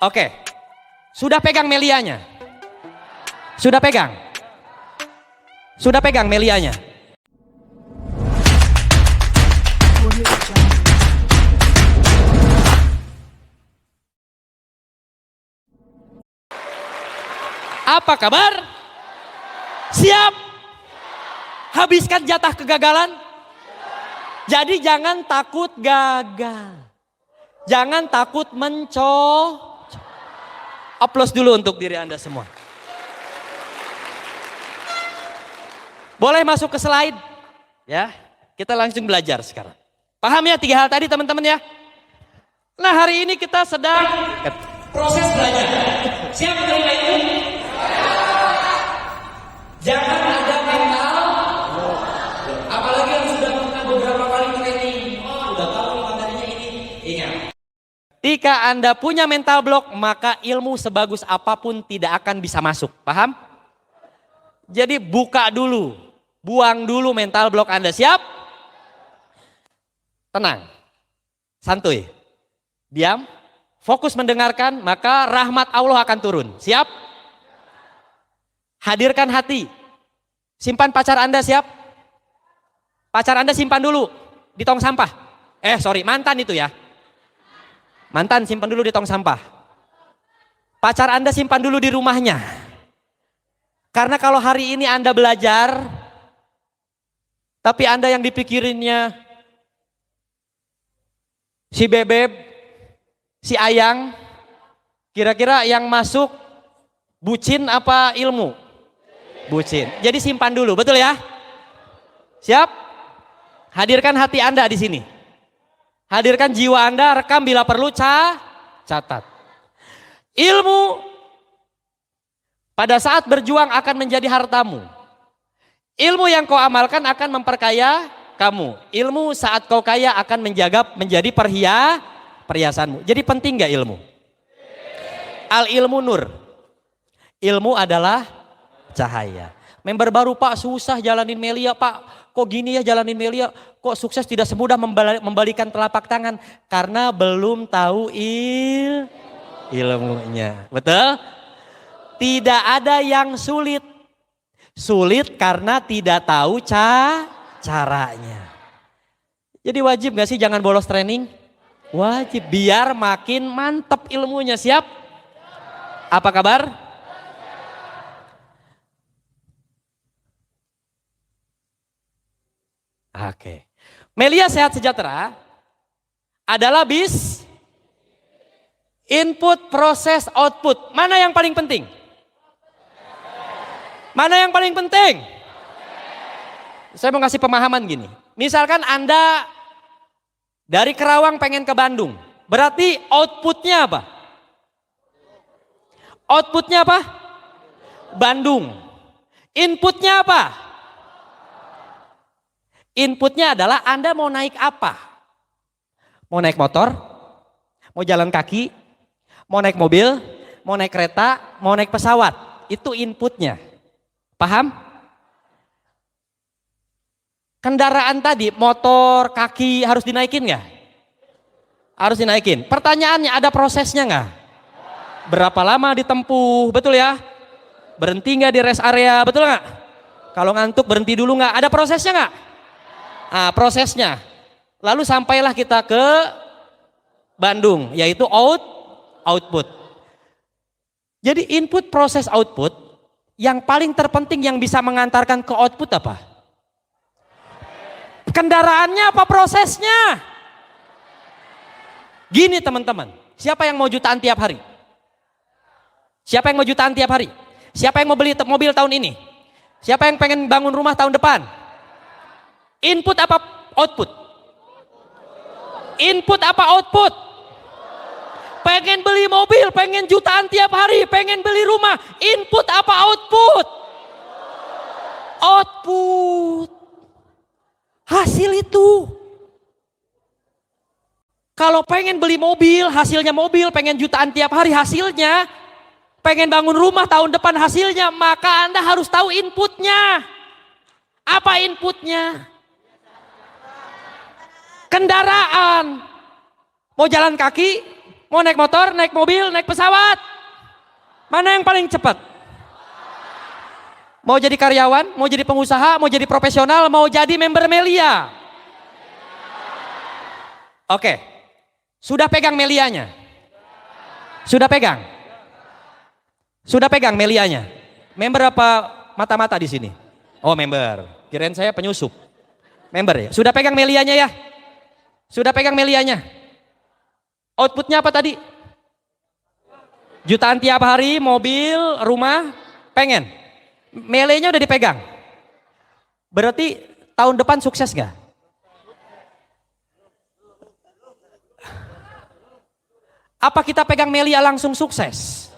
Oke, sudah pegang melianya? Sudah pegang? Sudah pegang melianya? Apa kabar? Siap? Habiskan jatah kegagalan? Jadi jangan takut gagal. Jangan takut Aplaus dulu untuk diri Anda semua. Boleh masuk ke slide? Ya, kita langsung belajar sekarang. Paham ya 3 hal tadi teman-teman ya? Nah hari ini kita sedang proses belajar. Siap menerima itu? Jangan ada mental, apalagi yang sudah pernah beberapa kali training. Oh, udah tahu materinya ini. Ingat. Jika Anda punya mental block, maka ilmu sebagus apapun tidak akan bisa masuk. Paham? Jadi buka dulu, buang dulu mental block Anda. Siap? Tenang, santuy, diam, fokus mendengarkan, maka rahmat Allah akan turun. Siap? Hadirkan hati. Simpan pacar Anda, siap? Pacar Anda simpan dulu di tong sampah. Mantan itu ya. Mantan simpan dulu di tong sampah. Pacar Anda simpan dulu di rumahnya. Karena kalau hari ini Anda belajar, tapi Anda yang dipikirinnya si bebek, si ayang, kira-kira yang masuk bucin apa ilmu? Bucin. Jadi simpan dulu, betul ya? Siap? Hadirkan hati Anda di sini. Hadirkan jiwa Anda, rekam bila perlu, catat. Ilmu pada saat berjuang akan menjadi hartamu. Ilmu yang kau amalkan akan memperkaya kamu. Ilmu saat kau kaya akan menjadi perhiasanmu. Jadi penting gak ilmu? Al ilmu nur. Ilmu adalah cahaya. Member baru Pak susah jalanin melia Pak. Kok gini ya jalanin melia? Kok sukses tidak semudah membalikan telapak tangan? Karena belum tahu ilmunya. Betul? Tidak ada yang sulit. Sulit karena tidak tahu caranya. Jadi wajib gak sih jangan bolos training? Wajib biar makin mantep ilmunya. Siap? Apa kabar? Oke. Melia Sehat Sejahtera adalah bis input, proses, output. Mana yang paling penting? Mana yang paling penting? Saya mau kasih pemahaman gini. Misalkan Anda dari Kerawang pengen ke Bandung. Berarti outputnya apa? Outputnya apa? Bandung. Inputnya apa? Inputnya adalah Anda mau naik apa? Mau naik motor? Mau jalan kaki? Mau naik mobil? Mau naik kereta? Mau naik pesawat? Itu inputnya. Paham? Kendaraan tadi, motor, kaki harus dinaikin nggak? Harus dinaikin. Pertanyaannya ada prosesnya nggak? Berapa lama ditempuh? Betul ya? Berhenti nggak di rest area? Betul nggak? Kalau ngantuk berhenti dulu nggak? Ada prosesnya nggak? Prosesnya. Lalu sampailah kita ke Bandung, yaitu output. Jadi input, proses, output, yang paling terpenting yang bisa mengantarkan ke output apa? Kendaraannya apa prosesnya? Gini teman-teman, siapa yang mau jutaan tiap hari? Siapa yang mau jutaan tiap hari? Siapa yang mau beli mobil tahun ini? Siapa yang pengen bangun rumah tahun depan? Input apa output? Input apa output? Pengen beli mobil, pengen jutaan tiap hari, pengen beli rumah. Input apa output? Output. Hasil itu. Kalau pengen beli mobil, hasilnya mobil, pengen jutaan tiap hari, hasilnya. Pengen bangun rumah tahun depan, hasilnya. Maka Anda harus tahu inputnya. Apa inputnya? Kendaraan. Mau jalan kaki? Mau naik motor, naik mobil, naik pesawat? Mana yang paling cepat? Mau jadi karyawan, mau jadi pengusaha, mau jadi profesional, mau jadi member Melia? Oke, sudah pegang Melianya? Sudah pegang? Sudah pegang Melianya? Member apa mata-mata di sini? Oh member, kirain saya penyusup. Member ya? Sudah pegang Melianya ya? Sudah pegang Melianya? Outputnya apa tadi? Jutaan tiap hari, mobil, rumah, pengen? Melianya udah dipegang? Berarti tahun depan sukses gak? Apa kita pegang Melia langsung sukses?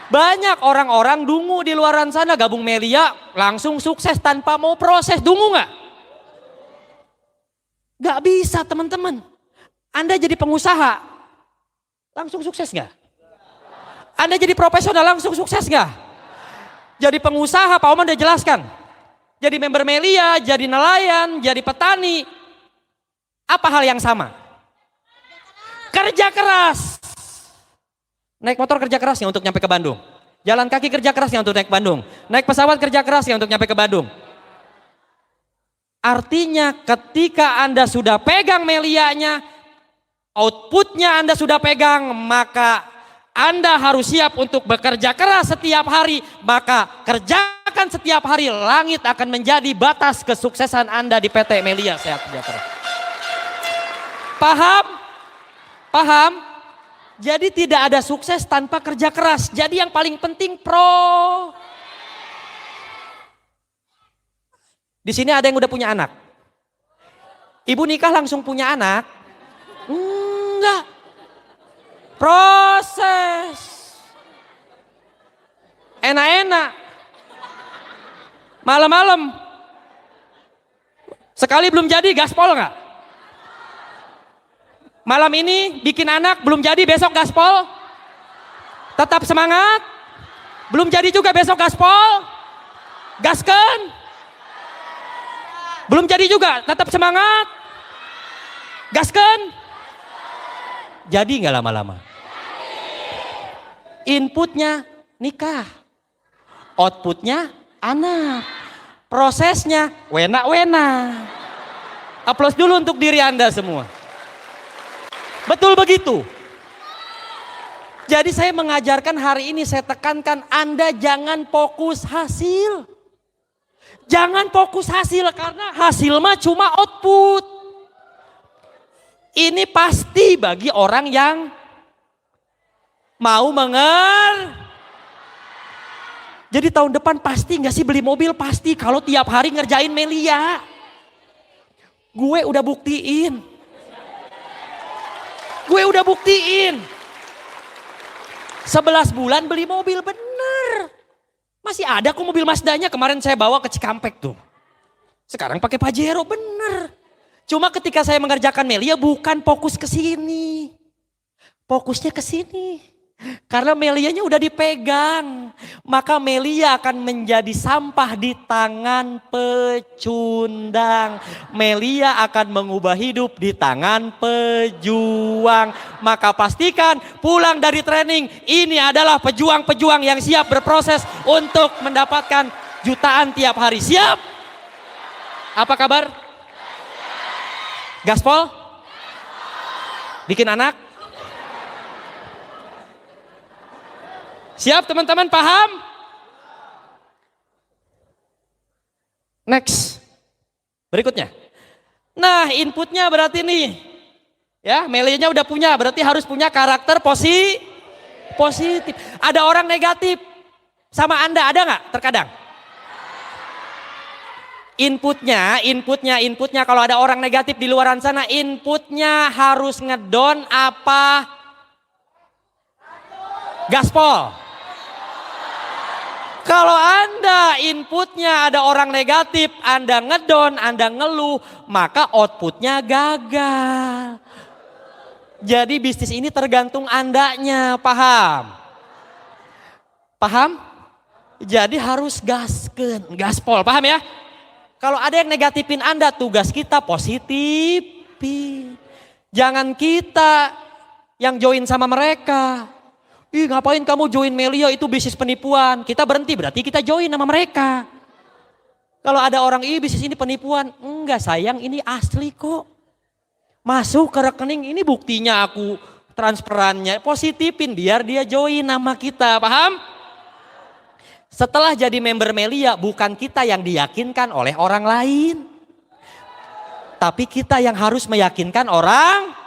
Banyak orang-orang dungu di luaran sana gabung Melia langsung sukses tanpa mau proses. Dungu gak? Gak bisa teman-teman. Anda jadi pengusaha, langsung sukses gak? Anda jadi profesional langsung sukses gak? Jadi pengusaha, Pak Oman udah jelaskan. Jadi member Melia, jadi nelayan, jadi petani. Apa hal yang sama? Kerja keras. Naik motor kerja kerasnya untuk nyampe ke Bandung. Jalan kaki kerja kerasnya untuk naik ke Bandung. Naik pesawat kerja kerasnya untuk nyampe ke Bandung. Artinya ketika Anda sudah pegang Melianya, outputnya Anda sudah pegang, maka Anda harus siap untuk bekerja keras setiap hari. Maka kerjakan setiap hari, langit akan menjadi batas kesuksesan Anda di PT Melia Sehat Sejahtera. Paham? Paham? Jadi tidak ada sukses tanpa kerja keras. Jadi yang paling penting Di sini ada yang udah punya anak. Ibu nikah langsung punya anak? Enggak. Proses. Enak-enak. Malam-malam. Sekali belum jadi gaspol enggak? Malam ini bikin anak belum jadi, besok gaspol. Tetap semangat. Belum jadi juga, besok gaspol. Gasken. Belum jadi juga, tetap semangat. Gasken. Jadi nggak lama-lama. Inputnya nikah. Outputnya anak. Prosesnya wena-wena. Aplaus dulu untuk diri Anda semua. Betul begitu. Jadi saya mengajarkan hari ini, saya tekankan Anda jangan fokus hasil. Jangan fokus hasil karena hasil mah cuma output. Ini pasti bagi orang yang mau Jadi tahun depan pasti gak sih beli mobil? Pasti kalau tiap hari ngerjain Melia. Gue udah buktiin. Gue udah buktiin. 11 bulan beli mobil bener. Masih ada kok mobil Mazdanya, kemarin saya bawa ke Cikampek tuh. Sekarang pakai Pajero, bener. Cuma ketika saya mengerjakan Melia bukan fokus ke sini. Fokusnya ke sini. Karena Melianya udah dipegang. Maka Melia akan menjadi sampah di tangan pecundang. Melia akan mengubah hidup di tangan pejuang. Maka pastikan pulang dari training ini adalah pejuang-pejuang yang siap berproses untuk mendapatkan jutaan tiap hari. Siap? Apa kabar? Gaspol? Bikin anak? Siap teman-teman, paham? Next. Berikutnya. Nah inputnya berarti nih. Ya Melianya udah punya, berarti harus punya karakter positif. Ada orang negatif sama Anda, ada nggak terkadang? Inputnya kalau ada orang negatif di luaran sana, inputnya harus ngedon apa? Gaspol. Kalau Anda inputnya ada orang negatif, Anda ngedon, Anda ngeluh, maka outputnya gagal. Jadi bisnis ini tergantung Andanya, paham? Paham? Jadi harus gasken, gaspol, paham ya? Kalau ada yang negatifin Anda, tugas kita positifin. Jangan kita yang join sama mereka. Ih, ngapain kamu join Melia, itu bisnis penipuan. Kita berhenti, berarti kita join sama mereka. Kalau ada orang, bisnis ini penipuan. Enggak sayang, ini asli kok. Masuk ke rekening, ini buktinya aku transferannya. Positifin biar dia join nama kita, paham? Setelah jadi member Melia, bukan kita yang diyakinkan oleh orang lain. Tapi kita yang harus meyakinkan orang.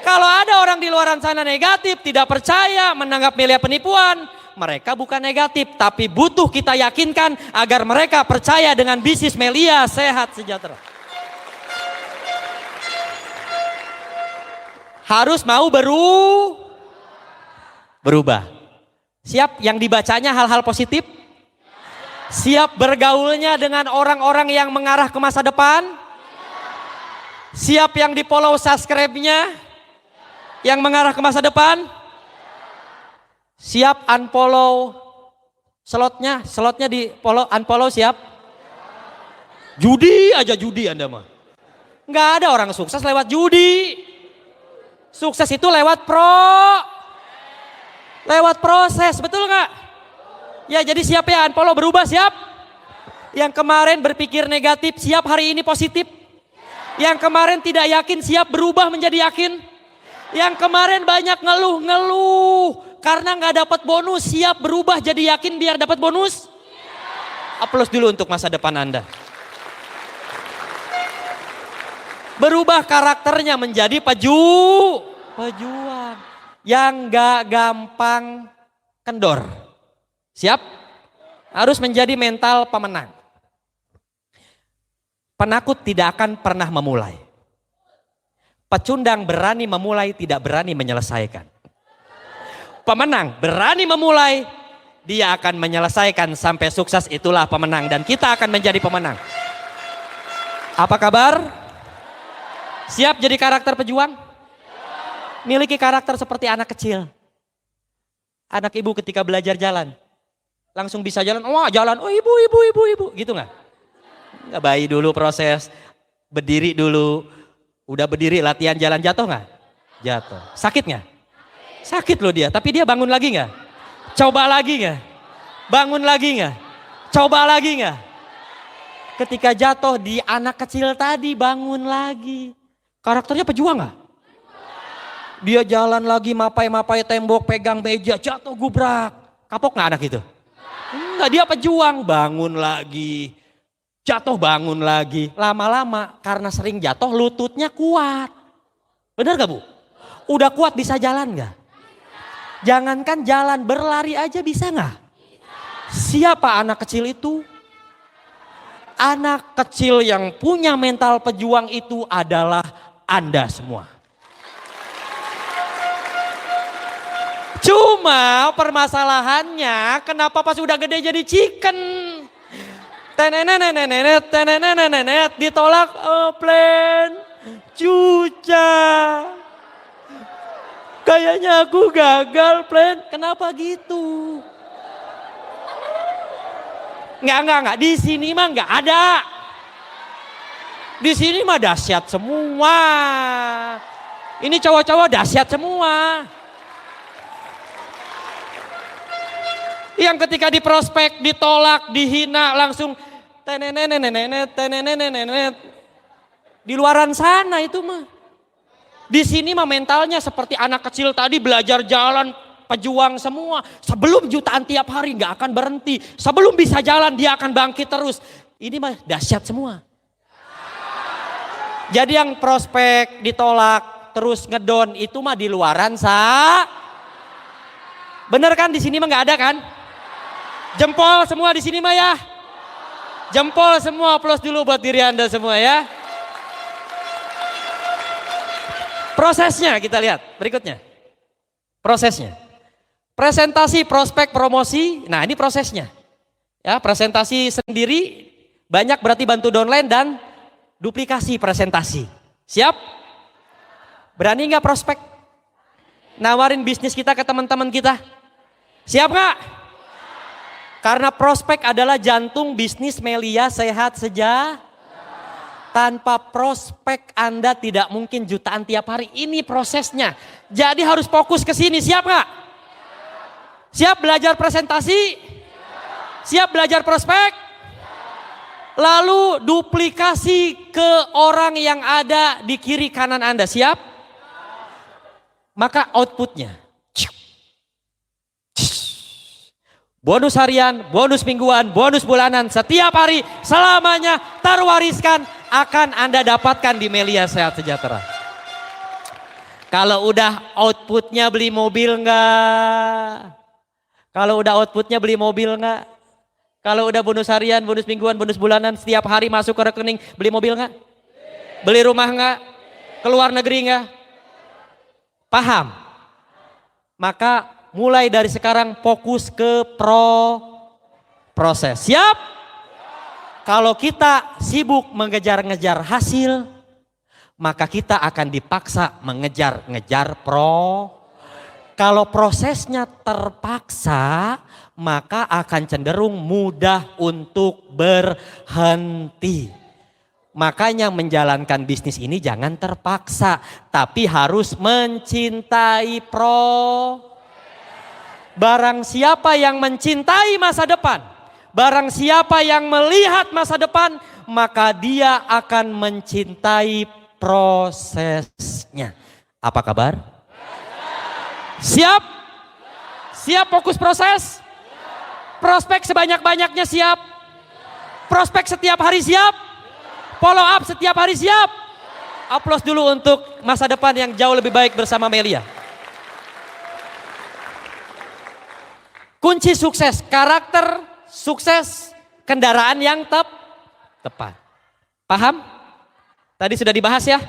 Kalau ada orang di luar sana negatif, tidak percaya, menganggap Melia penipuan, mereka bukan negatif, tapi butuh kita yakinkan agar mereka percaya dengan bisnis Melia sehat sejahtera. Harus mau berubah. Siap yang dibacanya hal-hal positif? Siap bergaulnya dengan orang-orang yang mengarah ke masa depan? Siap yang di follow subscribe-nya? Yang mengarah ke masa depan? Siap unfollow slotnya di follow, unfollow siap? Judi aja judi Anda mah. Nggak ada orang sukses lewat judi. Sukses itu lewat proses, betul nggak? Ya jadi siap ya unfollow, berubah siap? Yang kemarin berpikir negatif siap hari ini positif? Yang kemarin tidak yakin siap berubah menjadi yakin? Yang kemarin banyak ngeluh karena nggak dapat bonus, siap berubah jadi yakin biar dapat bonus? Aplaus dulu untuk masa depan Anda. Berubah karakternya menjadi pejuang yang nggak gampang kendor. Siap? Harus menjadi mental pemenang. Penakut tidak akan pernah memulai. Pecundang berani memulai, tidak berani menyelesaikan. Pemenang berani memulai, dia akan menyelesaikan sampai sukses, itulah pemenang. Dan kita akan menjadi pemenang. Apa kabar? Siap jadi karakter pejuang? Miliki karakter seperti anak kecil. Anak ibu ketika belajar jalan. Langsung bisa jalan, wah jalan, oh ibu, gitu nggak? Nggak, bayi dulu proses, berdiri dulu. Udah berdiri latihan jalan, jatuh nggak? Jatuh. Sakit nggak? Sakit loh dia, tapi dia bangun lagi nggak? Coba lagi nggak? Bangun lagi nggak? Coba lagi nggak? Ketika jatuh di anak kecil tadi bangun lagi. Karakternya pejuang nggak? Dia jalan lagi mapai tembok, pegang meja, jatuh gubrak. Kapok nggak anak itu? Enggak, dia pejuang, bangun lagi. Jatuh bangun lagi, lama-lama karena sering jatuh lututnya kuat. Benar gak Bu? Udah kuat bisa jalan gak? Jangankan jalan, berlari aja bisa gak? Siapa anak kecil itu? Anak kecil yang punya mental pejuang itu adalah Anda semua. Cuma permasalahannya kenapa pas udah gede jadi chicken? Tenenenenenet ditolak, plan cuca. Kayaknya aku gagal plan. Kenapa gitu? Enggak. Di sini mah enggak ada. Di sini mah dahsyat semua. Ini cowok-cowok dahsyat semua. Yang ketika di prospek, ditolak, dihina, langsung tenenenenenet. Di luaran sana itu mah. Di sini mah mentalnya seperti anak kecil tadi belajar jalan, pejuang semua. Sebelum jutaan tiap hari nggak akan berhenti. Sebelum bisa jalan dia akan bangkit terus. Ini mah dahsyat semua. Jadi yang prospek ditolak terus ngedon itu mah di luaran Bener kan di sini mah nggak ada kan? Jempol semua di sini mah ya. Jempol semua, aplaus dulu buat diri Anda semua ya. Prosesnya kita lihat berikutnya. Prosesnya. Presentasi, prospek, promosi. Nah, ini prosesnya. Ya, presentasi sendiri banyak berarti bantu downline dan duplikasi presentasi. Siap? Berani nggak prospek? Nawarin bisnis kita ke teman-teman kita? Siap nggak? Karena prospek adalah jantung bisnis Melia sehat Tanpa prospek Anda tidak mungkin jutaan tiap hari. Ini prosesnya. Jadi harus fokus ke sini. Siap nggak? Siap belajar presentasi? Siap belajar prospek? Lalu duplikasi ke orang yang ada di kiri kanan Anda. Siap? Maka outputnya. Bonus harian, bonus mingguan, bonus bulanan setiap hari selamanya terwariskan akan Anda dapatkan di Melia Sehat Sejahtera. Kalau udah outputnya beli mobil enggak? Kalau udah outputnya beli mobil enggak? Kalau udah bonus harian, bonus mingguan, bonus bulanan setiap hari masuk ke rekening, beli mobil enggak? Beli rumah enggak? Keluar negeri enggak? Paham? Maka mulai dari sekarang fokus ke proses. Siap? Kalau kita sibuk mengejar-ngejar hasil, maka kita akan dipaksa mengejar-ngejar Kalau prosesnya terpaksa, maka akan cenderung mudah untuk berhenti. Makanya menjalankan bisnis ini jangan terpaksa, tapi harus mencintai Barang siapa yang mencintai masa depan, barang siapa yang melihat masa depan, maka dia akan mencintai prosesnya. Apa kabar? Siap? Siap fokus proses? Prospek sebanyak-banyaknya siap? Prospek setiap hari siap? Follow up setiap hari siap? Aplaus dulu untuk masa depan yang jauh lebih baik bersama Melia. Kunci sukses, karakter sukses, kendaraan yang tepat. Paham? Tadi sudah dibahas ya?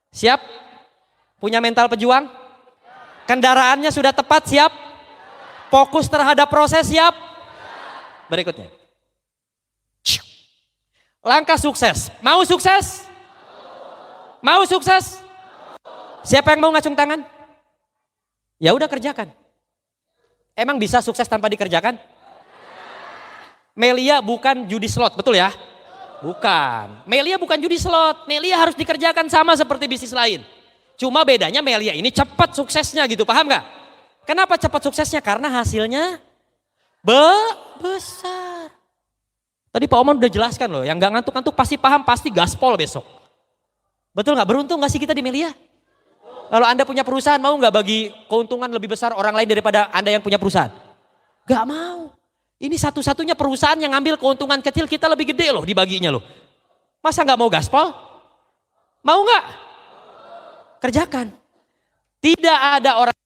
Siap? Punya mental pejuang? Kendaraannya sudah tepat, siap? Fokus terhadap proses, siap? Berikutnya. Langkah sukses. Mau sukses? Mau sukses? Siapa yang mau ngacung tangan? Ya udah kerjakan. Emang bisa sukses tanpa dikerjakan? Melia bukan judi slot, betul ya? Bukan. Melia bukan judi slot. Melia harus dikerjakan sama seperti bisnis lain. Cuma bedanya Melia ini cepat suksesnya gitu, paham gak? Kenapa cepat suksesnya? Karena hasilnya besar. Tadi Pak Oman udah jelaskan loh, yang gak ngantuk-ngantuk pasti paham, pasti gaspol besok. Betul gak? Beruntung gak sih kita di Melia? Kalau Anda punya perusahaan, mau nggak bagi keuntungan lebih besar orang lain daripada Anda yang punya perusahaan? Gak mau. Ini satu-satunya perusahaan yang ngambil keuntungan kecil, kita lebih gede loh dibaginya loh. Masa nggak mau gaspol? Mau nggak? Kerjakan. Tidak ada orang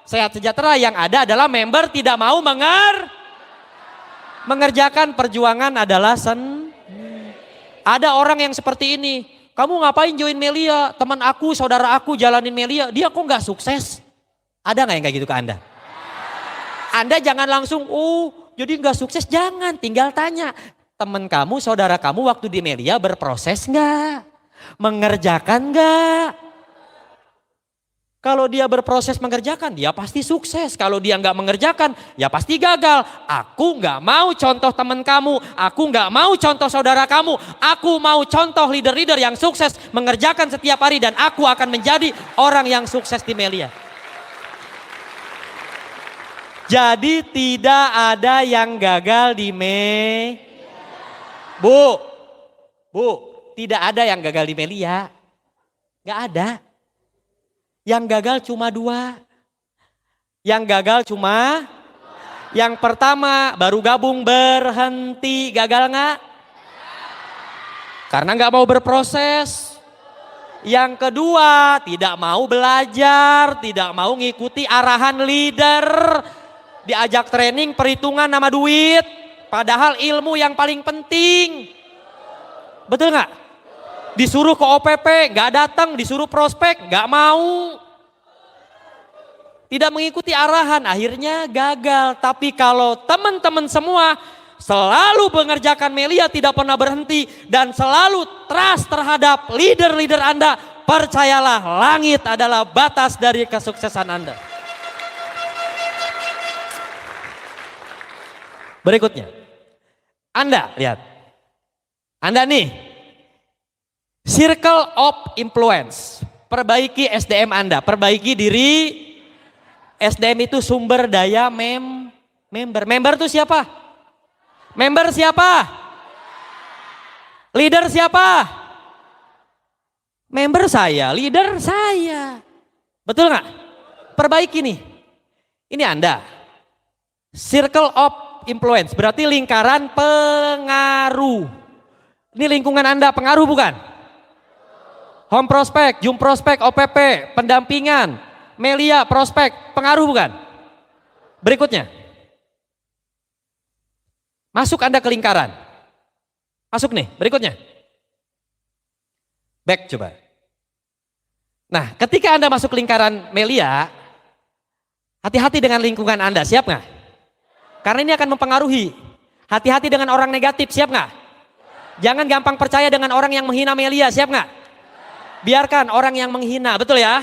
sehat sejahtera, yang ada adalah member tidak mau mengerjakan. Perjuangan adalah Ada orang yang seperti ini. Kamu ngapain join Melia? Teman aku, saudara aku jalanin Melia, dia kok nggak sukses? Ada nggak yang kayak gitu ke Anda? Anda jangan langsung, jadi nggak sukses. Jangan, tinggal tanya. Teman kamu, saudara kamu waktu di Melia berproses nggak? Mengerjakan nggak? Kalau dia berproses mengerjakan, dia pasti sukses. Kalau dia nggak mengerjakan, ya pasti gagal. Aku nggak mau contoh teman kamu, aku nggak mau contoh saudara kamu. Aku mau contoh leader-leader yang sukses mengerjakan setiap hari, dan aku akan menjadi orang yang sukses di Melia. Jadi tidak ada yang gagal di Bu, tidak ada yang gagal di Melia. Nggak ada. Yang gagal cuma 2. Yang gagal cuma yang pertama baru gabung berhenti. Gagal nggak? Karena nggak mau berproses. Yang kedua tidak mau belajar, tidak mau ngikuti arahan leader. Diajak training perhitungan nama duit. Padahal ilmu yang paling penting. Betul nggak? Disuruh ke OPP, nggak datang, disuruh prospek, nggak mau. Tidak mengikuti arahan, akhirnya gagal. Tapi kalau teman-teman semua selalu mengerjakan Melia, tidak pernah berhenti, dan selalu trust terhadap leader-leader Anda, percayalah, langit adalah batas dari kesuksesan Anda. Berikutnya, Anda lihat, Anda nih Circle of influence. Perbaiki SDM Anda, perbaiki diri. SDM itu sumber daya member. Member itu siapa? Member siapa? Leader siapa? Member saya, leader saya. Betul nggak? Perbaiki nih. Ini Anda. Circle of influence, berarti lingkaran pengaruh. Ini lingkungan Anda, pengaruh bukan? Home prospek, Jum prospek, OPP, pendampingan, Melia prospek, pengaruh bukan? Berikutnya. Masuk Anda ke lingkaran. Masuk nih, berikutnya. Back coba. Nah, ketika Anda masuk lingkaran Melia, hati-hati dengan lingkungan Anda, siap nggak? Karena ini akan mempengaruhi. Hati-hati dengan orang negatif, siap nggak? Jangan gampang percaya dengan orang yang menghina Melia, siap nggak? Biarkan orang yang menghina, betul ya?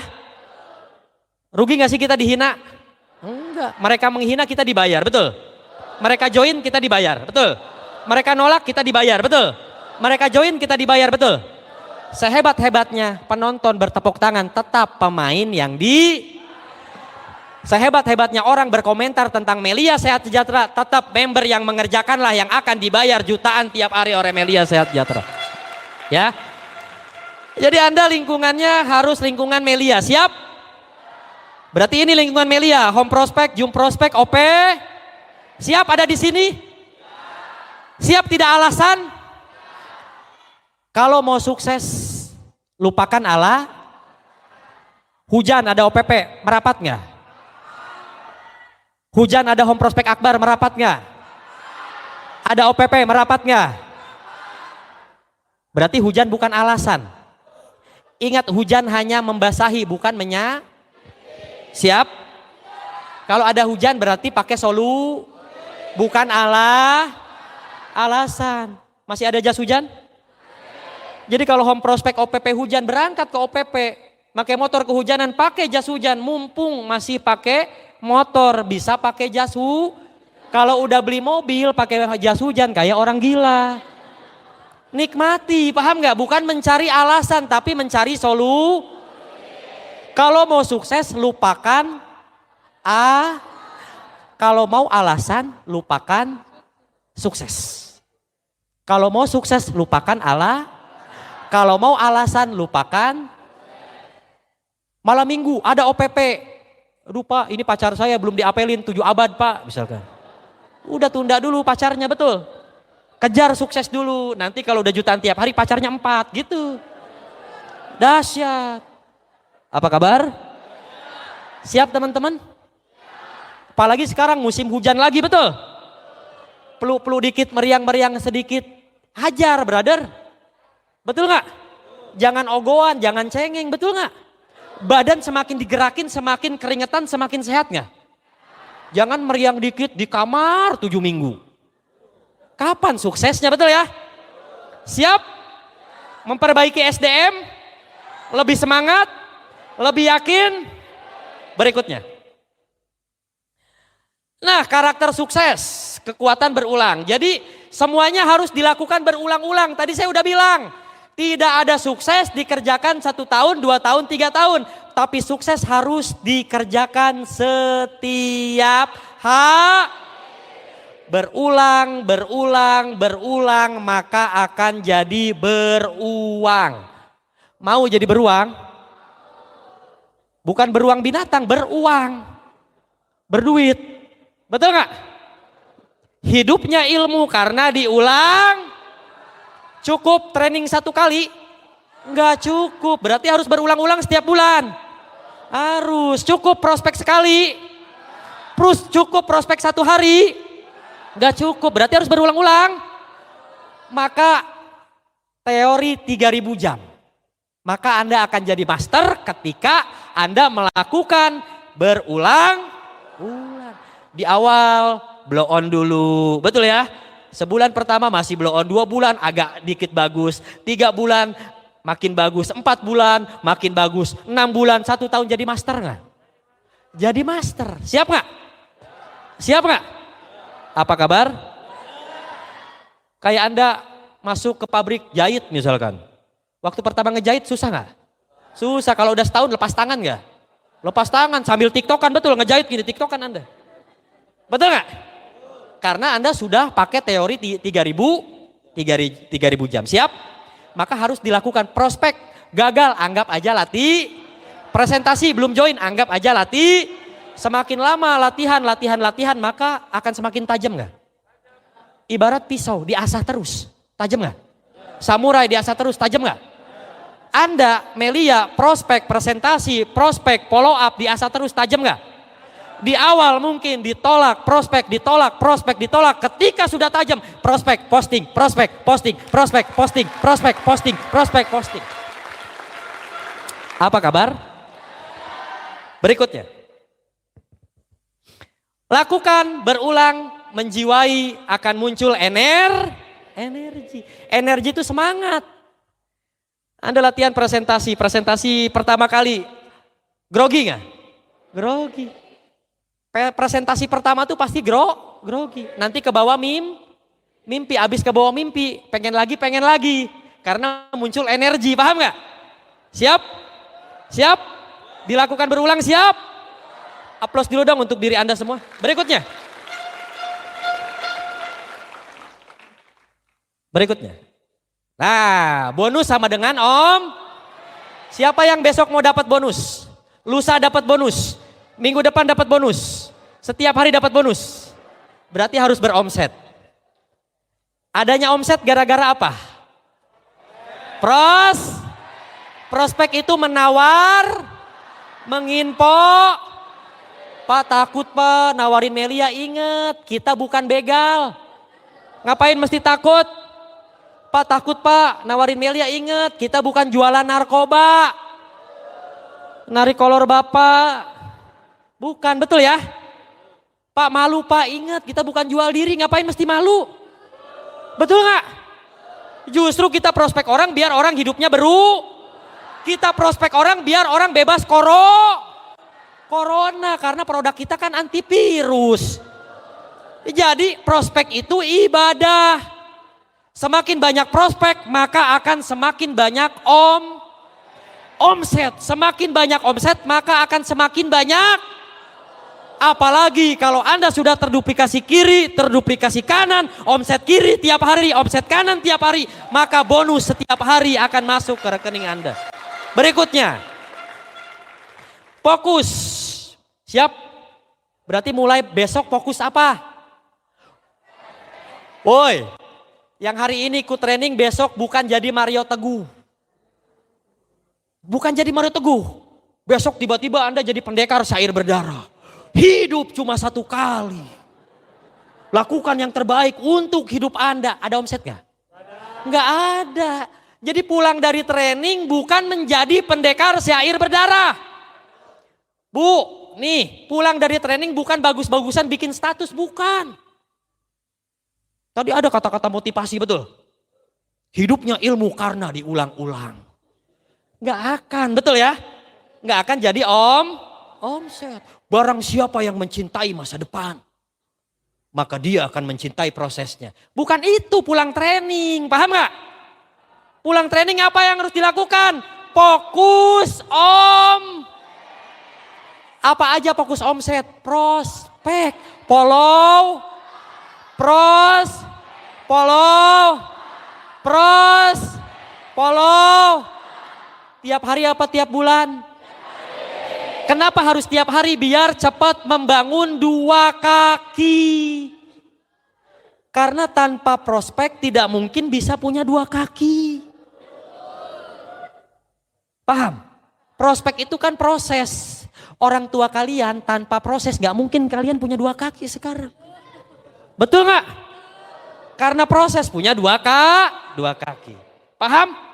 Rugi nggak sih kita dihina? Enggak. Mereka menghina kita dibayar, betul? Mereka join kita dibayar, betul? Mereka nolak kita dibayar, betul? Mereka join kita dibayar, betul? Sehebat-hebatnya penonton bertepuk tangan tetap pemain yang sehebat-hebatnya orang berkomentar tentang Melia Sehat Sejahtera tetap member yang mengerjakanlah yang akan dibayar jutaan tiap hari oleh Melia Sehat Sejahtera. Ya. Jadi Anda lingkungannya harus lingkungan Melia, siap? Berarti ini lingkungan Melia, Home Prospek, Jum Prospek, OP. Siap ada di sini? Siap tidak alasan? Kalau mau sukses, lupakan Allah. Hujan ada OPP, merapat nggak? Hujan ada Home Prospek Akbar, merapat nggak? Ada OPP, merapat nggak? Berarti hujan bukan alasan. Ingat, hujan hanya membasahi, bukan Siap? Kalau ada hujan berarti pakai bukan alasan. Masih ada jas hujan? Jadi kalau Home Prospek OPP hujan, berangkat ke OPP, pakai motor kehujanan, pakai jas hujan, mumpung masih pakai motor, bisa pakai jas hujan. Kalau udah beli mobil pakai jas hujan kayak orang gila. Nikmati, paham nggak? Bukan mencari alasan, tapi mencari solusi. Kalau mau sukses lupakan kalau mau alasan lupakan sukses. Kalau mau sukses lupakan kalau mau alasan lupakan. Malam minggu ada OPP. Aduh Pak, ini pacar saya belum diapelin 7 abad Pak, misalkan. Udah tunda dulu pacarnya, betul. Kejar sukses dulu, nanti kalau udah jutaan tiap hari pacarnya 4 gitu. Dahsyat. Apa kabar? Siap teman-teman? Apalagi sekarang musim hujan lagi, betul? Peluk-peluk dikit, meriang-meriang sedikit. Hajar brother. Betul gak? Jangan ogohan, jangan cengeng, betul gak? Badan semakin digerakin, semakin keringetan, semakin sehat gak? Jangan meriang dikit di kamar 7 minggu. Kapan suksesnya, betul ya? Siap? Memperbaiki SDM? Lebih semangat? Lebih yakin? Berikutnya. Nah, karakter sukses, kekuatan berulang. Jadi semuanya harus dilakukan berulang-ulang. Tadi saya udah bilang, tidak ada sukses dikerjakan 1 tahun, 2 tahun, 3 tahun. Tapi sukses harus dikerjakan setiap hari. Berulang, maka akan jadi beruang. Mau jadi beruang? Bukan beruang binatang, beruang. Berduit. Betul gak? Hidupnya ilmu karena diulang. Cukup training 1 kali? Enggak cukup, berarti harus berulang-ulang setiap bulan. Harus, cukup prospek sekali. Cukup prospek 1 hari? Enggak cukup, berarti harus berulang-ulang. Maka teori 3000 jam. Maka Anda akan jadi master ketika Anda melakukan berulang-ulang. Di awal blow on dulu, betul ya? Sebulan pertama masih blow on, 2 bulan agak dikit bagus, 3 bulan makin bagus, 4 bulan makin bagus, 6 bulan, 1 tahun jadi master nggak? Jadi master, siap nggak? Siap nggak? Apa kabar? Kayak Anda masuk ke pabrik jahit misalkan. Waktu pertama ngejahit susah nggak? Susah. Kalau udah setahun lepas tangan nggak? Lepas tangan sambil tiktokan, betul, ngejahit gini tiktokan Anda. Betul nggak? Karena Anda sudah pakai teori 3.000 jam. Siap? Maka harus dilakukan. Prospek gagal, anggap aja latih. Presentasi belum join, anggap aja latih. Semakin lama latihan, maka akan semakin tajam nggak? Ibarat pisau, diasah terus. Tajam nggak? Samurai diasah terus, tajam nggak? Anda, Melia, prospek, presentasi, prospek, follow up, diasah terus, tajam nggak? Di awal mungkin ditolak, prospek, ditolak, prospek, ditolak. Ketika sudah tajam, prospek, posting, prospek, posting, prospek, posting, prospek, posting, prospek, posting. Apa kabar? Berikutnya. Lakukan, berulang, menjiwai, akan muncul energi. Energi itu semangat. Anda latihan presentasi pertama kali, grogi nggak? Grogi. Presentasi pertama tuh pasti grogi. Nanti ke bawah mimpi, abis ke bawah mimpi, pengen lagi. Karena muncul energi, paham nggak? Siap? Siap? Dilakukan berulang, siap? Aplaus dulu dong untuk diri Anda semua. Berikutnya. Nah, bonus sama dengan Om. Siapa yang besok mau dapat bonus? Lusa dapat bonus. Minggu depan dapat bonus. Setiap hari dapat bonus. Berarti harus beromset. Adanya omset gara-gara apa? Prospek itu menawar, menginfo. Pak takut Pak, nawarin Melia, inget kita bukan begal. Ngapain mesti takut? Pak takut Pak, nawarin Melia, inget kita bukan jualan narkoba. Narik kolor Bapak. Bukan, betul ya? Pak malu Pak, ingat kita bukan jual diri, ngapain mesti malu? Betul nggak? Justru kita prospek orang biar orang hidupnya kita prospek orang biar orang bebas corona, karena produk kita kan antivirus. Jadi prospek itu ibadah. Semakin banyak prospek maka akan semakin banyak omset. Semakin banyak omset maka akan semakin banyak. Apalagi kalau Anda sudah terduplikasi kiri, terduplikasi kanan, omset kiri tiap hari, omset kanan tiap hari, maka bonus setiap hari akan masuk ke rekening Anda. Berikutnya, fokus. Siap? Berarti mulai besok fokus apa? Woi, yang hari ini ikut training besok bukan jadi Mario Teguh. Bukan jadi Mario Teguh. Besok tiba-tiba Anda jadi pendekar syair berdarah. Hidup cuma satu kali. Lakukan yang terbaik untuk hidup Anda. Ada omset gak? Nggak ada. Jadi pulang dari training bukan menjadi pendekar syair berdarah. Bu, nih pulang dari training bukan bagus-bagusan bikin status, bukan. Tadi ada kata-kata motivasi, betul. Hidupnya ilmu karena diulang-ulang. Nggak akan, betul ya? Nggak akan jadi omset. Barang siapa yang mencintai masa depan, maka dia akan mencintai prosesnya. Bukan itu pulang training, paham gak? Pulang training apa yang harus dilakukan? Fokus Apa aja fokus omset? Prospek, follow, tiap hari apa tiap bulan? Kenapa harus tiap hari? Biar cepat membangun dua kaki. Karena tanpa prospek tidak mungkin bisa punya dua kaki. Paham? Prospek itu kan proses. Orang tua kalian tanpa proses gak mungkin kalian punya dua kaki sekarang. Betul gak? Karena proses punya dua kaki. Paham?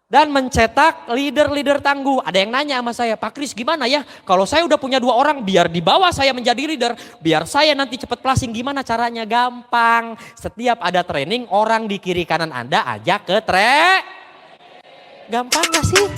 Dan mencetak leader-leader tangguh. Ada yang nanya sama saya, Pak Kris gimana ya? Kalau saya udah punya 2 orang biar di bawah saya menjadi leader. Biar saya nanti cepat placing, gimana caranya? Gampang. Setiap ada training orang di kiri kanan Anda ajak ke Gampang gak sih?